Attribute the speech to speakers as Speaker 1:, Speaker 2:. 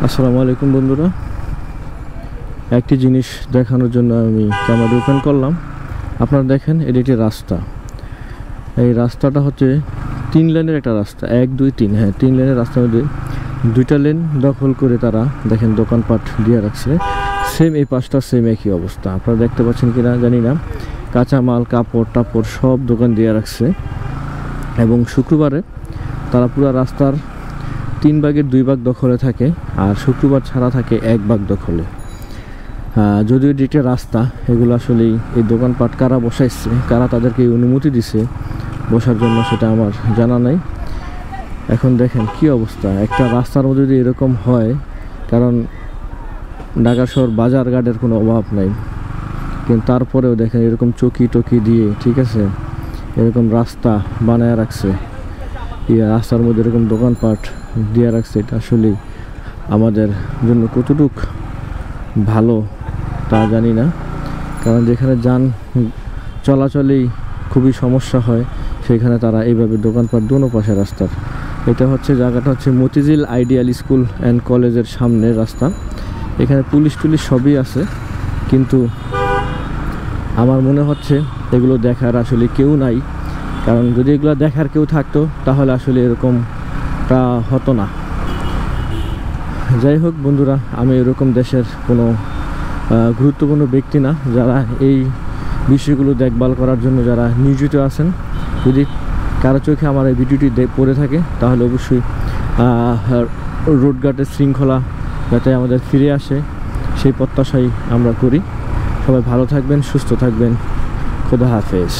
Speaker 1: আসসালামু আলাইকুম বন্ধুরা, একটি জিনিস দেখানোর জন্য আমি ক্যামেরা ওপেন করলাম। আপনারা দেখেন, এটি একটি রাস্তা। এই রাস্তাটা হচ্ছে 3 লেনের একটা রাস্তা, 1 2 3, হ্যাঁ 3 লেনের রাস্তার মধ্যে 2টা লেন দখল করে তারা দেখেন দোকানপাট দিয়ে রাখছে। সেম এই পাশটা সেম একই অবস্থা, আপনারা দেখতে পাচ্ছেন কিনা জানি না। কাঁচামাল, কাপড় টাপড় সব দোকান দিয়ে রাখছে। এবং শুক্রবারে তারা পুরো রাস্তার 3 ভাগের 2 ভাগ দখলে থাকে, আর শুক্রবার ছাড়া থাকে 1 ভাগ দখলে। যদিও এটি রাস্তা, এগুলো আসলেই এই দোকানপাট কারা বসাইছে, কারা তাদেরকে অনুমতি দিছে বসার জন্য সেটা আমার জানা নাই। এখন দেখেন কি অবস্থা, একটা রাস্তার মধ্যে যদি এরকম হয়, কারণ ঢাকা শহর বাজার ঘাটের কোনো অভাব নাই, কিন্তু তারপরেও দেখেন এরকম চকি টকি দিয়ে, ঠিক আছে, এরকম রাস্তা বানায় রাখছে। রাস্তার মধ্যে এরকম দোকানপাট দিয়ে রাখছে, এটা আসলে আমাদের জন্য কতটুক ভালো তা জানি না। কারণ যেখানে যান চলাচলেই খুবই সমস্যা হয়, সেখানে তারা এইভাবে দোকানপাট দোনো পাশে রাস্তার। এটা হচ্ছে জায়গাটা হচ্ছে মতিঝিল আইডিয়াল স্কুল অ্যান্ড কলেজের সামনের রাস্তা। এখানে পুলিশ টুলিশ সবই আছে, কিন্তু আমার মনে হচ্ছে এগুলো দেখার আসলে কেউ নাই। কারণ যদি এগুলো দেখার কেউ থাকতো তাহলে আসলে এরকমটা হতো না। যাই হোক বন্ধুরা, আমি এরকম দেশের কোনো গুরুত্বপূর্ণ ব্যক্তি না যারা এই বিষয়গুলো দেখভাল করার জন্য যারা নিয়োজিত আছেন। যদি কারো চোখে আমার এই ভিডিওটি পড়ে থাকে তাহলে অবশ্যই রোডঘাটের শৃঙ্খলা যাতে আমাদের ফিরে আসে সেই প্রত্যাশাই আমরা করি। সবাই ভালো থাকবেন, সুস্থ থাকবেন। খোদা হাফেজ।